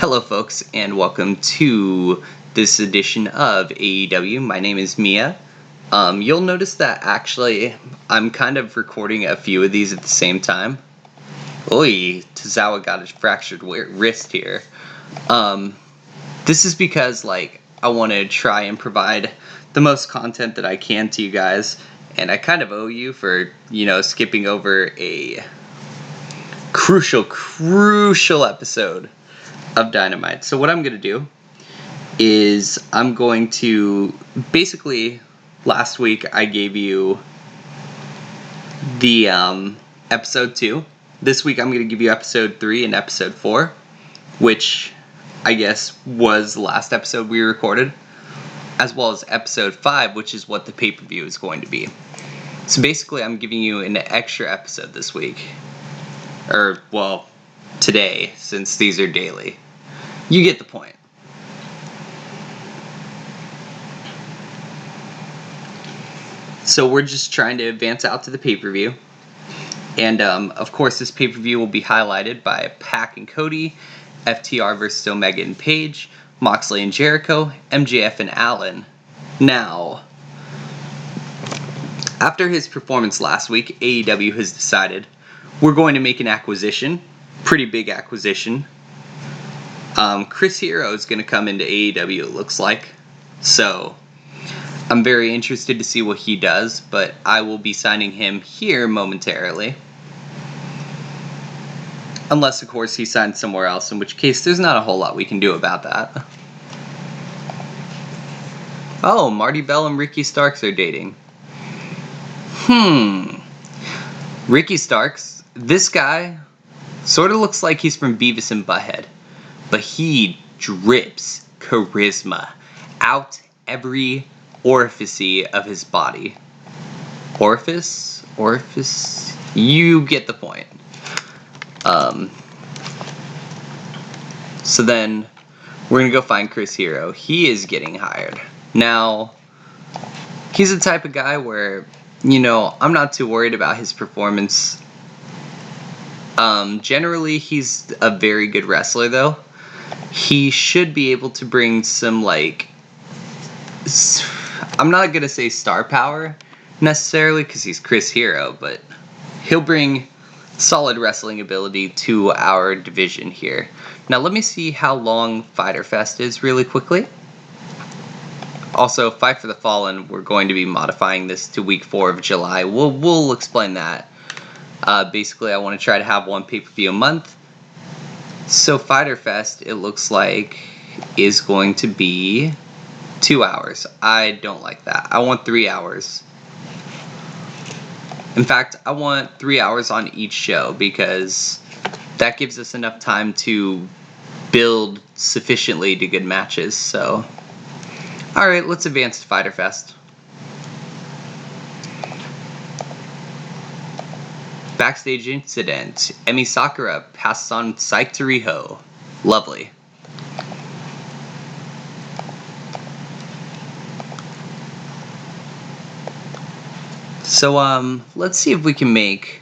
Hello folks, and welcome to this edition of AEW. My name is Mia. You'll notice that actually I'm kind of recording a few of these at the same time. Oy, Tozawa got his fractured wrist here. This is because I want to try and provide the most content that I can to you guys, and I kind of owe you for, skipping over a crucial episode of Dynamite. So what I'm going to do is I'm going to basically, last week I gave you the episode 2. This week I'm going to give you episode 3 and episode 4, which I guess was the last episode we recorded, as well as episode 5, which is what the pay-per-view is going to be. So basically I'm giving you an extra episode this week. Or, well, today, since these are daily. You get the point. So we're just trying to advance out to the pay-per-view. And, of course, this pay-per-view will be highlighted by Pac and Cody, FTR versus Omega and Page, Moxley and Jericho, MJF and Allin. Now, after his performance last week, AEW has decided we're going to make an acquisition. Pretty big acquisition. Chris Hero is going to come into AEW, it looks like. So, I'm very interested to see what he does, but I will be signing him here momentarily. Unless, of course, he signs somewhere else, in which case there's not a whole lot we can do about that. Oh, Marty Bell and Ricky Starks are dating. Ricky Starks, this guy sort of looks like he's from Beavis and Butthead, but he drips charisma out every orifice of his body. Orifice? You get the point. So then we're gonna go find Chris Hero. He is getting hired. Now, he's the type of guy where, I'm not too worried about his performance. Generally, he's a very good wrestler, though. He should be able to bring some, I'm not going to say star power, necessarily, because he's Chris Hero, but he'll bring solid wrestling ability to our division here. Now, let me see how long Fyter Fest is really quickly. Also, Fight for the Fallen, we're going to be modifying this to week 4 of July. We'll explain that. Basically, I want to try to have one pay-per-view a month. So Fyter Fest, it looks like, is going to be 2 hours. I don't like that. I want 3 hours. In fact, I want 3 hours on each show because that gives us enough time to build sufficiently to good matches. So, alright, let's advance to Fyter Fest. Backstage incident. Emi Sakura passes on Psych to Riho. Lovely. So, let's see if we can make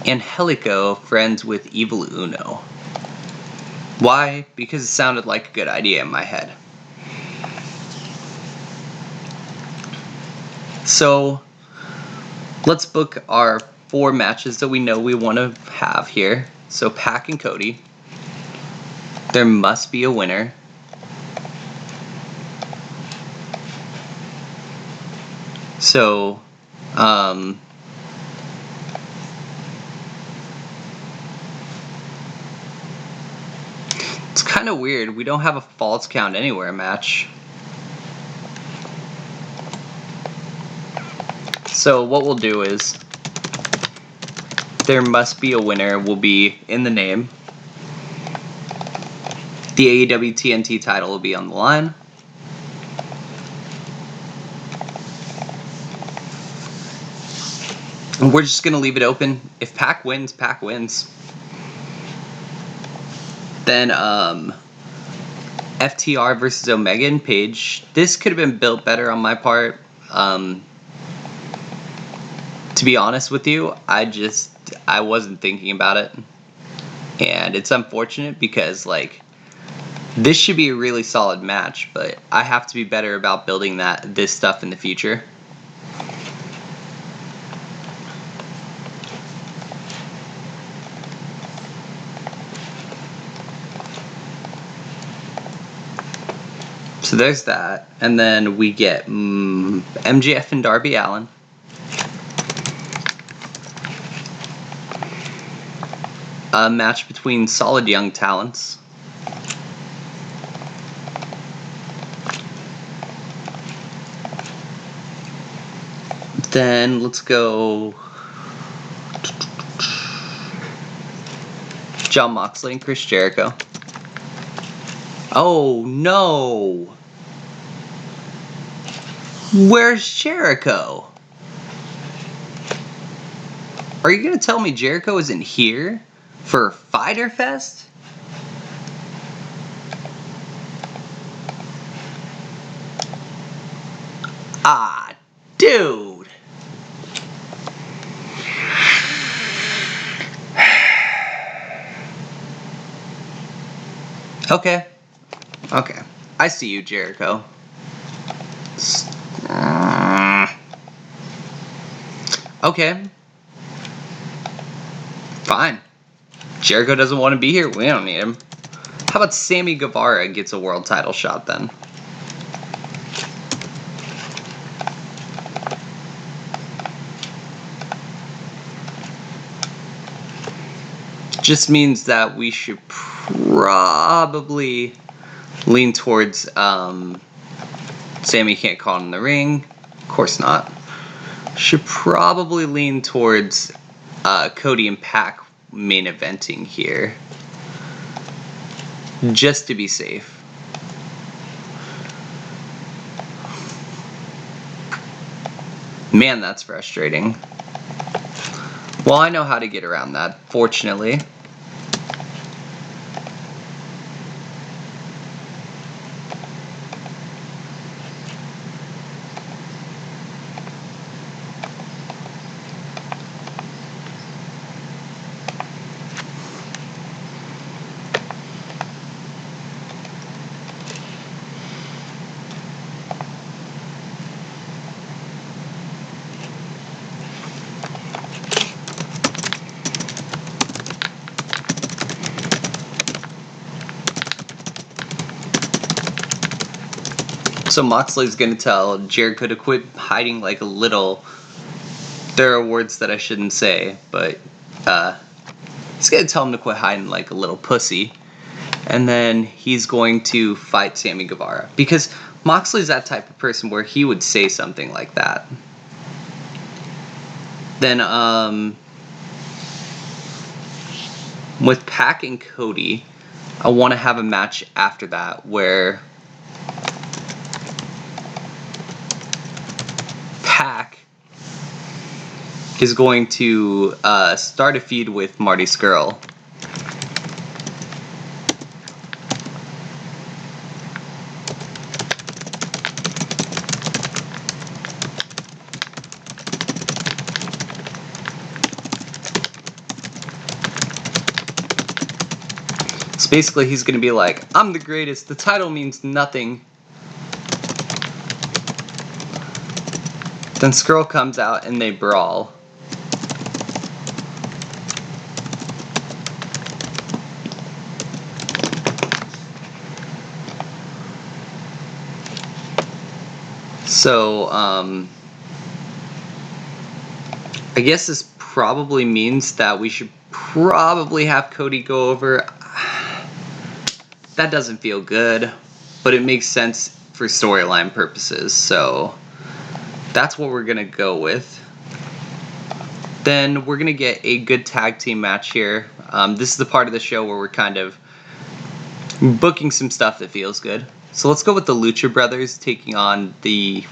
Angelico friends with Evil Uno. Why? Because it sounded like a good idea in my head. So, let's book our 4 matches that we know we want to have here. So Pac and Cody. There must be a winner. So, it's kind of weird. We don't have a Falls Count Anywhere match. So what we'll do is, there must be a winner will be in the name. The AEW TNT title will be on the line. And we're just going to leave it open. If Pac wins, Pac wins. Then, FTR versus Omega and Page. This could have been built better on my part. To be honest with you, I wasn't thinking about it. And it's unfortunate because, This should be a really solid match, but I have to be better about building this stuff in the future. So there's that, and then we get MJF and Darby Allin. A match between solid young talents. Then let's go Jon Moxley and Chris Jericho. Oh no! Where's Jericho? Are you gonna tell me Jericho isn't here for Fyter Fest? Ah, dude! Okay. Okay. I see you, Jericho. Okay. Fine. Jericho doesn't want to be here. We don't need him. How about Sammy Guevara gets a world title shot then? Just means that we should probably lean towards Sammy can't call him in the ring. Of course not. Should probably lean towards Cody and Pac main eventing here. Just to be safe. Man, that's frustrating. Well, I know how to get around that, fortunately. So Moxley's gonna tell Jericho to quit hiding like a little. There are words that I shouldn't say, but he's gonna tell him to quit hiding like a little pussy. And then he's going to fight Sammy Guevara. Because Moxley's that type of person where he would say something like that. Then with Pac and Cody, I want to have a match after that where Pac is going to start a feud with Marty Scurll. So basically he's going to be like, I'm the greatest, the title means nothing. Then Scurll comes out and they brawl. So, I guess this probably means that we should probably have Cody go over. That doesn't feel good, but it makes sense for storyline purposes, so that's what we're going to go with. Then we're going to get a good tag team match here. This is the part of the show where we're kind of booking some stuff that feels good. So let's go with the Lucha Brothers taking on the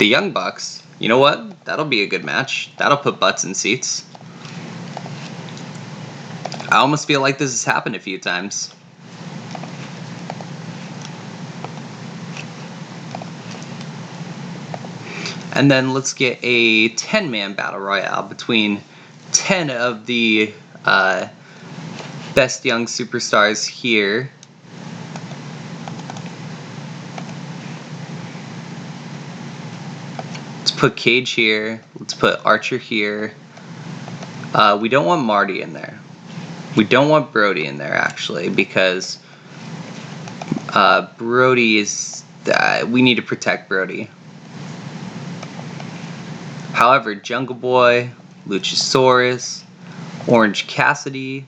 Young Bucks. You know what? That'll be a good match. That'll put butts in seats. I almost feel like this has happened a few times. And then let's get a 10-man battle royale between 10 of the Best young superstars here. Let's put Cage here. Let's put Archer here. We don't want Marty in there. We don't want Brody in there, actually, because Brody is... we need to protect Brody. However, Jungle Boy, Luchasaurus, Orange Cassidy,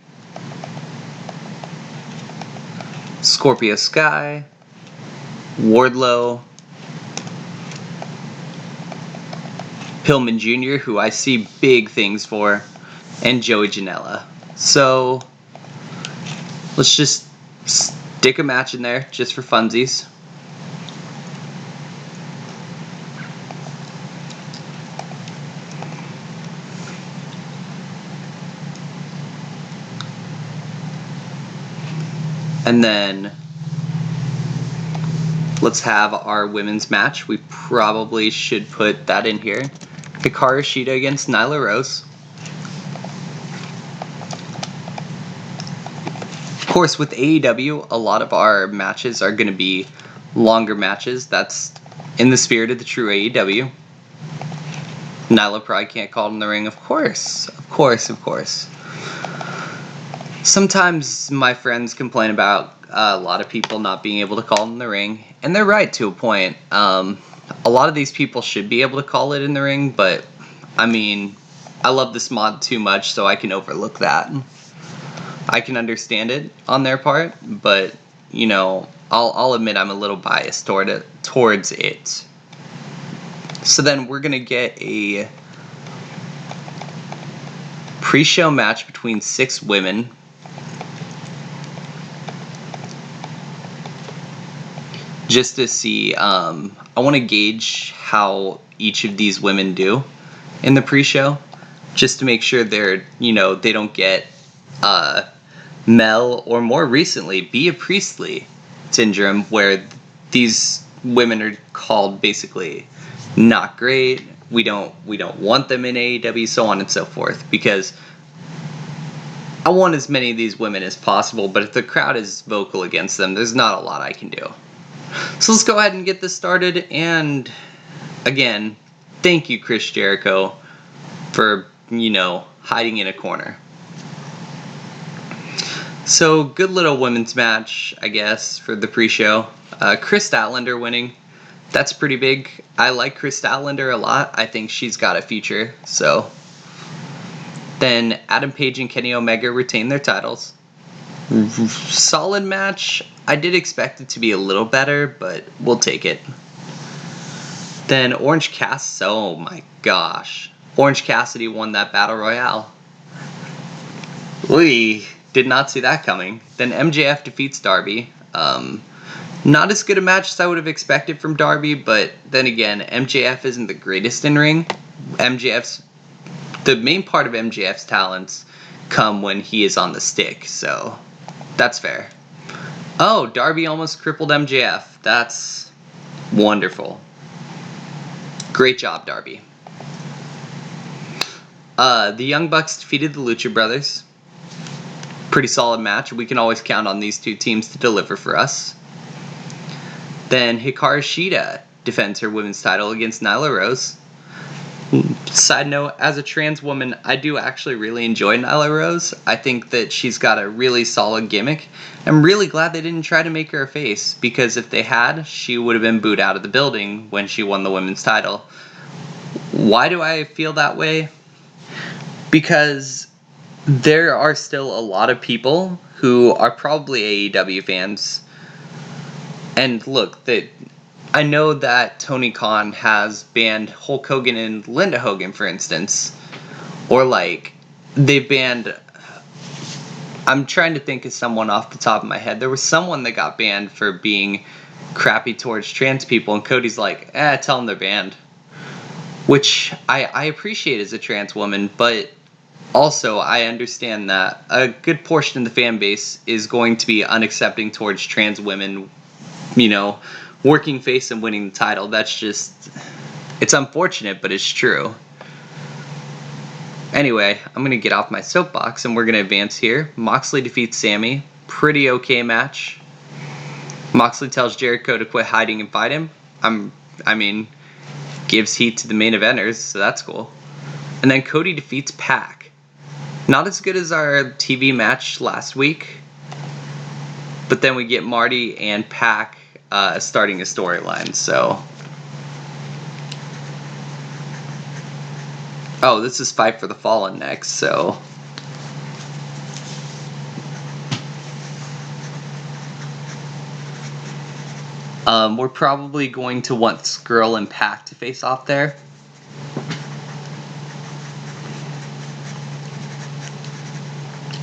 Scorpio Sky, Wardlow, Pillman Jr., who I see big things for, and Joey Janela. So, let's just stick a match in there, just for funsies. And then, let's have our women's match. We probably should put that in here. Hikaru Shida against Nyla Rose. Of course, with AEW, a lot of our matches are going to be longer matches. That's in the spirit of the true AEW. Nyla probably can't call it in the ring. Of course. Sometimes my friends complain about a lot of people not being able to call in the ring, and they're right to a point. A lot of these people should be able to call it in the ring, but I mean, I love this mod too much, so I can overlook that. I can understand it on their part, but you know, I'll admit I'm a little biased towards it. So then we're gonna get a pre-show match between 6 women. Just to see, I want to gauge how each of these women do in the pre-show, just to make sure they're, you know, they don't get Mel or more recently Bea Priestley syndrome, where these women are called basically not great. We don't want them in AEW, so on and so forth, because I want as many of these women as possible, but if the crowd is vocal against them, there's not a lot I can do. So let's go ahead and get this started, and again, thank you, Chris Jericho, for, you know, hiding in a corner. So, good little women's match, I guess, for the pre-show. Chris Statlander winning. That's pretty big. I like Chris Statlander a lot. I think she's got a future, so. Then Adam Page and Kenny Omega retain their titles. Solid match. I did expect it to be a little better, but we'll take it. Then Orange Cassidy, oh my gosh. Orange Cassidy won that Battle Royale. We did not see that coming. Then MJF defeats Darby. Not as good a match as I would have expected from Darby, but then again, MJF isn't the greatest in ring. The main part of MJF's talents come when he is on the stick, so that's fair. Oh, Darby almost crippled MJF. That's wonderful. Great job, Darby. The Young Bucks defeated the Lucha Brothers. Pretty solid match. We can always count on these two teams to deliver for us. Then Hikaru Shida defends her women's title against Nyla Rose. Side note, as a trans woman, I do actually really enjoy Nyla Rose. I think that she's got a really solid gimmick. I'm really glad they didn't try to make her a face, because if they had, she would have been booed out of the building when she won the women's title. Why do I feel that way? Because there are still a lot of people who are probably AEW fans. And look, I know that Tony Khan has banned Hulk Hogan and Linda Hogan, for instance. Or like, they've banned... I'm trying to think of someone off the top of my head. There was someone that got banned for being crappy towards trans people, and Cody's like, tell them they're banned. Which I appreciate as a trans woman, but also I understand that a good portion of the fan base is going to be unaccepting towards trans women, you know, working face and winning the title. That's just, it's unfortunate, but it's true. Anyway, I'm going to get off my soapbox and we're going to advance here. Moxley defeats Sammy. Pretty okay match. Moxley tells Jericho to quit hiding and fight him. Gives heat to the main eventers, so that's cool. And then Cody defeats Pac. Not as good as our TV match last week, but then we get Marty and Pac starting a storyline, so... Oh, this is Fight for the Fallen next, so... We're probably going to want Skrull and Pac to face off there.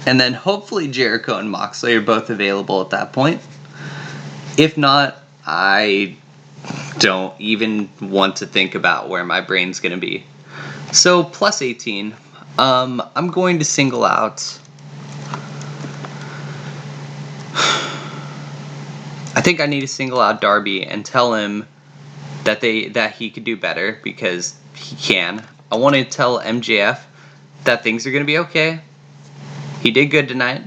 And then hopefully Jericho and Moxley are both available at that point. If not, I don't even want to think about where my brain's going to be. So, plus 18. I'm going to single out... I think I need to single out Darby and tell him that he could do better, because he can. I want to tell MJF that things are going to be okay. He did good tonight.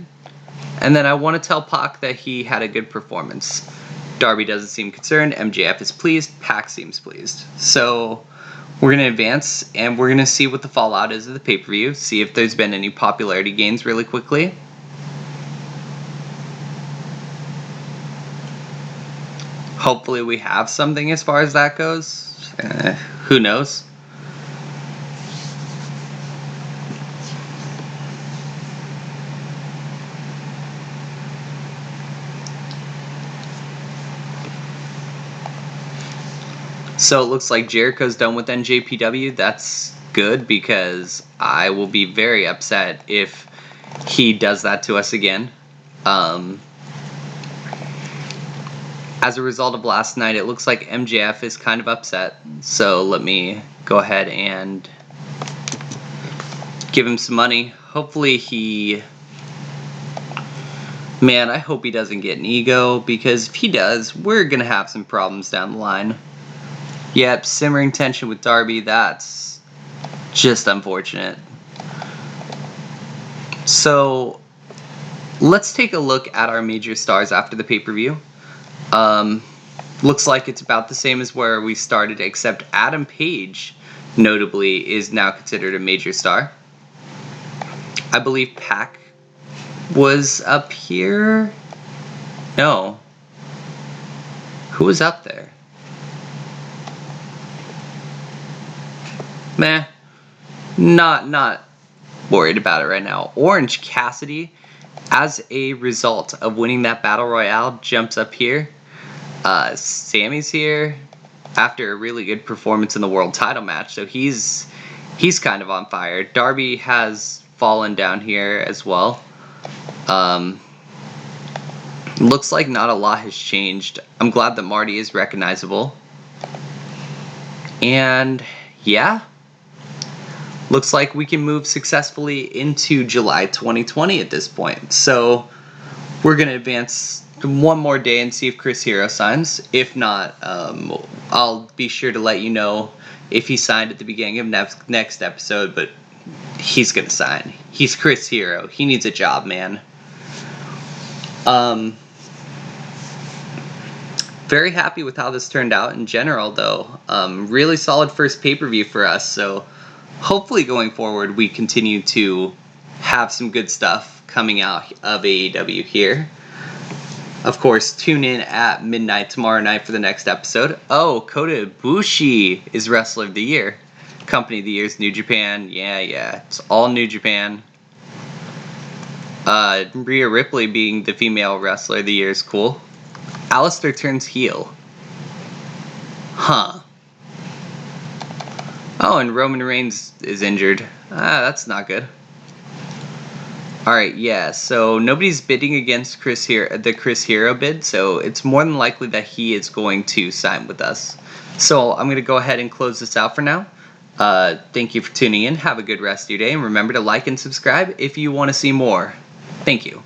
And then I want to tell Pac that he had a good performance. Darby doesn't seem concerned. MJF is pleased. Pac seems pleased. So we're going to advance, and we're going to see what the fallout is of the pay-per-view. See if there's been any popularity gains really quickly. Hopefully we have something as far as that goes. Who knows? So it looks like Jericho's done with NJPW. That's good, because I will be very upset if he does that to us again. As a result of last night, it looks like MJF is kind of upset. So let me go ahead and give him some money. Hopefully he... Man, I hope he doesn't get an ego, because if he does, we're going to have some problems down the line. Yep, simmering tension with Darby, that's just unfortunate. So, let's take a look at our major stars after the pay-per-view. Looks like it's about the same as where we started, except Adam Page, notably, is now considered a major star. I believe Pac was up here? No. Who was up there? Meh. Not worried about it right now. Orange Cassidy, as a result of winning that Battle Royale, jumps up here. Sammy's here after a really good performance in the world title match, so he's kind of on fire. Darby has fallen down here as well. Looks like not a lot has changed. I'm glad that Marty is recognizable. And yeah, looks like we can move successfully into July 2020 at this point. So we're going to advance one more day and see if Chris Hero signs. If not, I'll be sure to let you know if he signed at the beginning of next episode, but he's going to sign. He's Chris Hero. He needs a job, man. Very happy with how this turned out in general, though. Really solid first pay-per-view for us, so hopefully going forward we continue to have some good stuff coming out of AEW here. Of course, tune in at midnight tomorrow night for the next episode. Oh, Kota Ibushi is Wrestler of the Year. Company of the Year is New Japan. Yeah, it's all New Japan. Rhea Ripley being the female Wrestler of the Year is cool. Alistair turns heel. Huh. Oh, and Roman Reigns is injured. That's not good. Alright, yeah, so nobody's bidding against the Chris Hero bid, so it's more than likely that he is going to sign with us. So I'm going to go ahead and close this out for now. Thank you for tuning in. Have a good rest of your day, and remember to like and subscribe if you want to see more. Thank you.